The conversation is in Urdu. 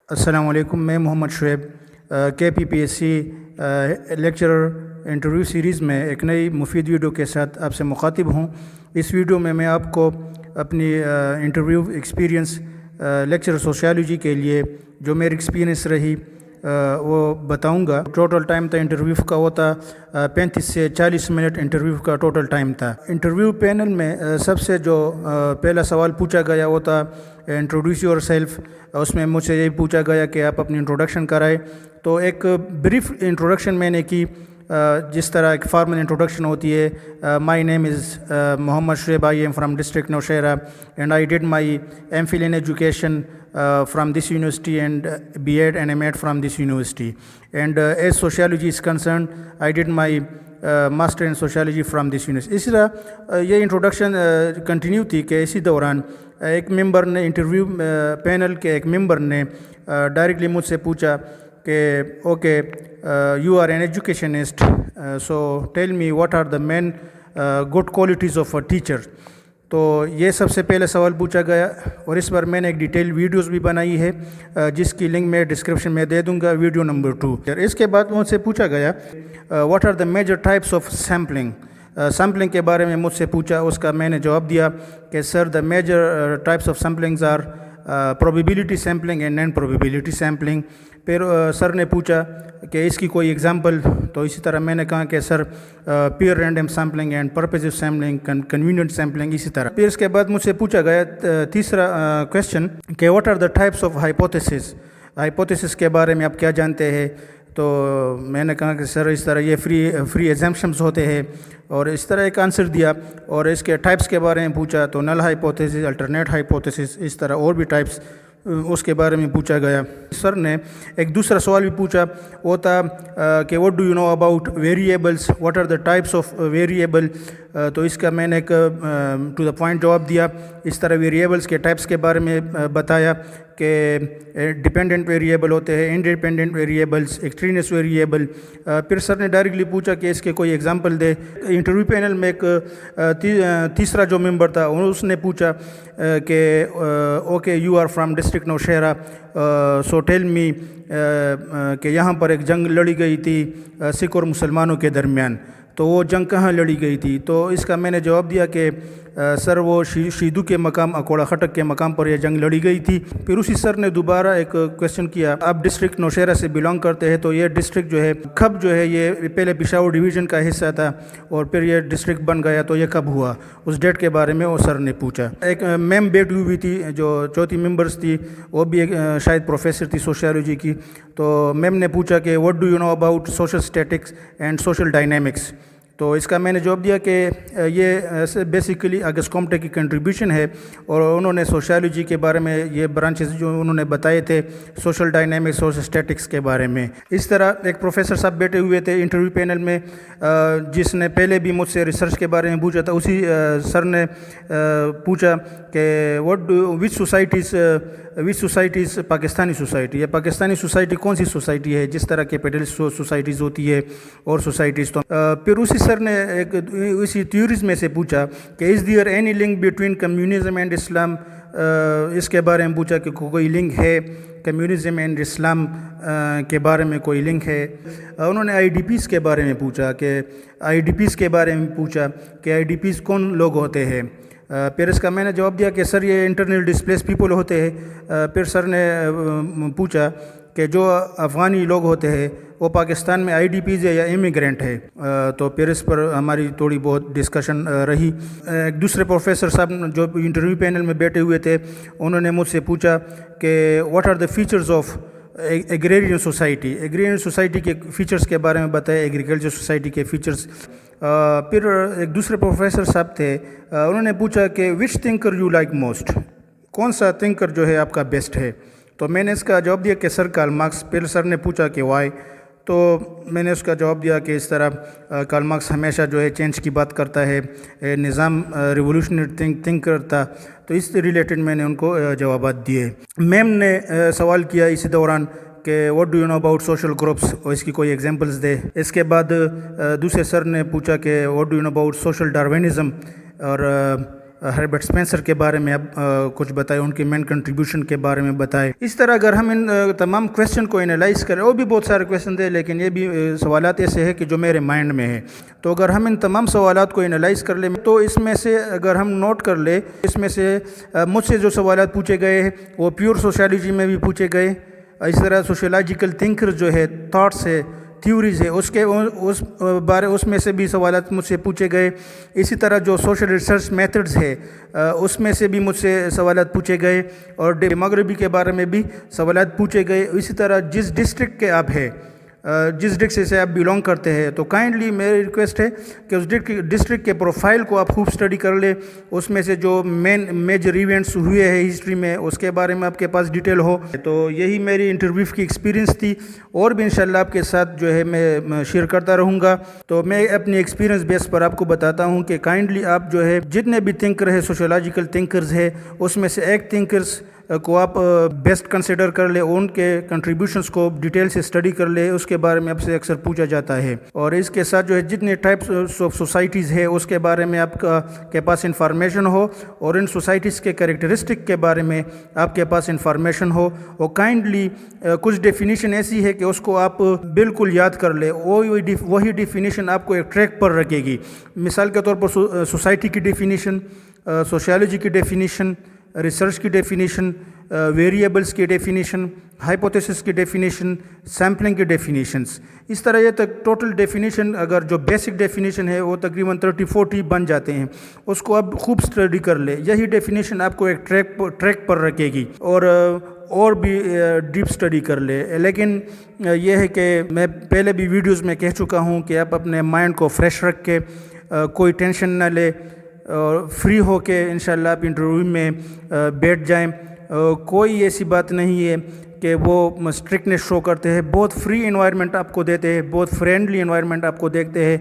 السلام علیکم. میں Muhammad Shoaib KPPSC lecturer interview series میں ایک نئی مفید ویڈیو کے ساتھ آپ سے مخاطب ہوں. اس ویڈیو میں آپ کو اپنی انٹرویو ایکسپیرینس لیکچر سوشیالوجی کے لیے جو میری ایکسپیرینس رہی وہ بتاؤں گا. ٹوٹل ٹائم تھا انٹرویو کا وہ تھا 35 سے 40 منٹ انٹرویو کا ٹوٹل ٹائم تھا. انٹرویو پینل میں سب سے جو پہلا سوال پوچھا گیا وہ تھا انٹروڈیوس یور سیلف. اس میں مجھ سے یہی پوچھا گیا کہ آپ اپنی انٹروڈکشن کرائے. تو ایک بریف انٹروڈکشن میں نے کی جس طرح ایک فارمل انٹروڈکشن ہوتی ہے. My name is Muhammad Shoaib. I am from district Nowshera and I did my MPhil in education from this university and B.Ed and M.Ed from this university. And as sociology is concerned, I did my master in sociology from this university. اسی طرح یہ انٹروڈکشن کنٹینیو تھی کہ اسی دوران ایک ممبر نے انٹرویو پینل کے ایک ممبر نے ڈائریکٹلی مجھ سے پوچھا کہ okay you are an educationist, so tell me what are the main good qualities of a teacher. تو یہ سب سے پہلے سوال پوچھا گیا اور اس پر میں نے ایک ڈیٹیل ویڈیوز بھی بنائی ہے جس کی لنک میں ڈسکرپشن میں دے دوں گا, ویڈیو نمبر 2. اس کے بعد مجھ سے پوچھا گیا what are the major types of sampling. Sampling کے بارے میں مجھ سے پوچھا. اس کا میں نے جواب دیا کہ sir the major types of samplings are probability sampling and non probability sampling. پھر سر نے پوچھا کہ اس کی کوئی ایگزامپل. تو اسی طرح میں نے کہا کہ sir pure random sampling and purposive sampling, convenient sampling, اسی طرح. پھر اس کے بعد مجھ سے پوچھا گیا تیسرا کویشچن کہ what are the types of hypothesis. Hypothesis کے بارے میں آپ کیا جانتے ہیں. تو میں نے کہا کہ سر اس طرح یہ فری ایگزامپشنز ہوتے ہیں اور اس طرح ایک آنسر دیا. اور اس کے ٹائپس کے بارے میں پوچھا تو نل ہائپوتھیسس, الٹرنیٹ ہائپوتھیسس, اس طرح اور بھی ٹائپس اس کے بارے میں پوچھا گیا. سر نے ایک دوسرا سوال بھی پوچھا, وہ تھا کہ what do you know about variables, what are the types of variable. تو اس کا میں نے ایک ٹو دا پوائنٹ جواب دیا. اس طرح ویریبلس کے ٹائپس کے بارے میں بتایا کہ ڈیپینڈنٹ ویریبل ہوتے ہیں, انڈیپینڈنٹ ویریبلس, ایکسٹرینس ویریبل. پھر سر نے ڈائریکٹلی پوچھا کہ اس کے کوئی ایگزامپل دے. انٹرویو پینل میں ایک تیسرا جو ممبر تھا اس نے پوچھا کہ okay you are from district Nowshera, so tell me کہ یہاں پر ایک جنگ لڑی گئی تھی سکھ اور مسلمانوں کے درمیان. تو وہ جنگ کہاں لڑی گئی تھی. تو اس کا میں نے جواب دیا کہ سر وہ شیدو کے مقام اکوڑا خٹک کے مقام پر یہ جنگ لڑی گئی تھی. پھر اسی سر نے دوبارہ ایک کویشچن کیا, آپ ڈسٹرکٹ نوشہرہ سے بلانگ کرتے ہیں تو یہ ڈسٹرکٹ جو ہے کب جو ہے یہ پہلے پشاور ڈویژن کا حصہ تھا اور پھر یہ ڈسٹرکٹ بن گیا, تو یہ کب ہوا, اس ڈیٹ کے بارے میں وہ سر نے پوچھا. ایک میم بیٹی ہوئی تھی جو چوتھی ممبرس تھی, وہ بھی ایک شاید پروفیسر تھی سوشیالوجی کی. تو میم نے پوچھا کہ what do you know about social statics and social dynamics. تو اس کا میں نے جواب دیا کہ یہ بیسیکلی اگست کومٹے کی کنٹریبیوشن ہے اور انہوں نے سوشیالوجی کے بارے میں یہ برانچز جو انہوں نے بتائے تھے سوشل ڈائنامکس, سوشل اسٹیٹکس کے بارے میں. اس طرح ایک پروفیسر صاحب بیٹھے ہوئے تھے انٹرویو پینل میں جس نے پہلے بھی مجھ سے ریسرچ کے بارے میں پوچھا تھا. اسی سر نے پوچھا کہ وچ سوسائٹیز پاکستانی سوسائٹی. یہ پاکستانی سوسائٹی کون سی سوسائٹی ہے جس طرح کیپٹلسٹ سوسائٹیز ہوتی ہے اور سوسائٹیز. تو پھر اسی سر نے ایک اسی تھیوریز میں سے پوچھا کہ is there any link between communism and Islam. اس کے بارے میں پوچھا کہ کوئی لنک ہے کمیونزم اینڈ اسلام کے بارے میں, کوئی لنک ہے. انہوں نے IDPs کے بارے میں پوچھا کہ IDPs کے بارے میں پوچھا کہ IDPs کون لوگ ہوتے ہیں. پھر اس کا میں نے جواب دیا کہ سر یہ انٹرنل ڈسپلیس پیپل ہوتے ہیں. پھر سر نے پوچھا کہ جو افغانی لوگ ہوتے ہیں وہ پاکستان میں IDPs ہے یا امیگرینٹ ہے. تو پھر اس پر ہماری تھوڑی بہت ڈسکشن رہی. ایک دوسرے پروفیسر صاحب جو انٹرویو پینل میں بیٹھے ہوئے تھے انہوں نے مجھ سے پوچھا کہ what are the features of agrarian society. Agrarian society کے فیچرز کے بارے میں بتائے, ایگریکلچر سوسائٹی کے فیچرز. پھر ایک دوسرے پروفیسر صاحب تھے, انہوں نے پوچھا کہ وچ تھنکر یو لائک موسٹ, کون سا تھنکر جو ہے آپ کا بیسٹ ہے. تو میں نے اس کا جواب دیا کہ سر کارل مارکس. پھر سر نے پوچھا کہ وائی. تو میں نے اس کا جواب دیا کہ اس طرح کارل مارکس ہمیشہ جو ہے چینج کی بات کرتا ہے, نظام ریولیوشنری تھنک کرتا. تو اس سے ریلیٹڈ میں نے ان کو جوابات دیے. میم نے سوال کیا اسی دوران کہ what do you know about social groups, اور اس کی کوئی ایگزامپلس دے. اس کے بعد دوسرے سر نے پوچھا کہ what do you know about social Darwinism, اور ہربرٹ اسپینسر کے بارے میں اب کچھ بتائے، ان کی مین کنٹریبیوشن کے بارے میں بتائے۔ اس طرح اگر ہم ان تمام کویسچن کو انالائز کریں، اور بھی بہت سارے کویسچن تھے لیکن یہ بھی سوالات ایسے ہیں کہ جو میرے مائنڈ میں ہے، تو اگر ہم ان تمام سوالات کو انالائز کر لیں تو اس میں سے اگر ہم نوٹ کر لیں، اس میں سے مجھ سے جو سوالات پوچھے گئے ہیں وہ پیور سوشیالوجی میں بھی پوچھے گئے، اس طرح سوشیولوجیکل تھنکر جو ہے، تھاٹس ہے، تھیوریز ہے، اس میں سے بھی سوالات مجھ سے پوچھے گئے۔ اسی طرح جو سوشل ریسرچ میتھڈز ہے اس میں سے بھی مجھ سے سوالات پوچھے گئے، اور ڈیموگرافی کے بارے میں بھی سوالات پوچھے گئے۔ اسی طرح جس ڈسٹرکٹ کے آپ ہیں، جس ڈسٹرکٹ سے آپ بیلونگ کرتے ہیں، تو کائنڈلی میری ریکویسٹ ہے کہ اس ڈسٹرکٹ کے پروفائل کو آپ خوب اسٹڈی کر لیں، اس میں سے جو میجر ایونٹس ہوئے ہیں ہسٹری میں اس کے بارے میں آپ کے پاس ڈیٹیل ہو۔ تو یہی میری انٹرویو کی ایکسپیرینس تھی، اور بھی انشاءاللہ آپ کے ساتھ جو ہے میں شیئر کرتا رہوں گا۔ تو میں اپنی ایکسپیرینس بیس پر آپ کو بتاتا ہوں کہ کائنڈلی آپ جو ہے جتنے بھی تھنکر ہے، سوشیولوجیکل تھنکرز ہے، اس میں سے ایک تھنکرز کو آپ بیسٹ کنسیڈر کر لیں، ان کے کنٹریبیوشنز کو ڈیٹیل سے اسٹڈی کر لیں، اس کے بارے میں آپ سے اکثر پوچھا جاتا ہے۔ اور اس کے ساتھ جو ہے جتنے ٹائپس آف سوسائٹیز ہے اس کے بارے میں آپ کے پاس انفارمیشن ہو، اور ان سوسائٹیز کے کریکٹرسٹک کے بارے میں آپ کے پاس انفارمیشن ہو، اور کائنڈلی کچھ ڈیفینیشن ایسی ہے کہ اس کو آپ بالکل یاد کر لیں، وہی ڈیفینیشن آپ کو ایک ٹریک پر رکھے گی۔ مثال کے طور پر سوسائٹی کی ڈیفینیشن، سوشیالوجی کی ڈیفینیشن، ریسرچ کی ڈیفینیشن، ویریبلز کی ڈیفینیشن، ہائپوتھیسس کی ڈیفینیشن، سیمپلنگ کی ڈیفینیشنز، اس طرح یہ ٹوٹل ڈیفینیشن اگر جو بیسک ڈیفینیشن ہے وہ تقریباً 30-40 بن جاتے ہیں، اس کو آپ خوب اسٹڈی کر لیں۔ یہی ڈیفینیشن آپ کو ایک ٹریک پر رکھے گی، اور بھی ڈیپ اسٹڈی کر لے۔ لیکن یہ ہے کہ میں پہلے بھی ویڈیوز میں کہہ چکا ہوں کہ آپ اپنے مائنڈ کو فریش رکھ کے کوئی ٹینشن نہ لے، اور فری ہو کے انشاءاللہ آپ انٹرویو میں بیٹھ جائیں۔ کوئی ایسی بات نہیں ہے کہ وہ اسٹرکٹنیس شو کرتے ہیں، بہت فری انوائرمنٹ آپ کو دیتے ہیں، بہت فرینڈلی انوائرمنٹ آپ کو دیکھتے ہیں۔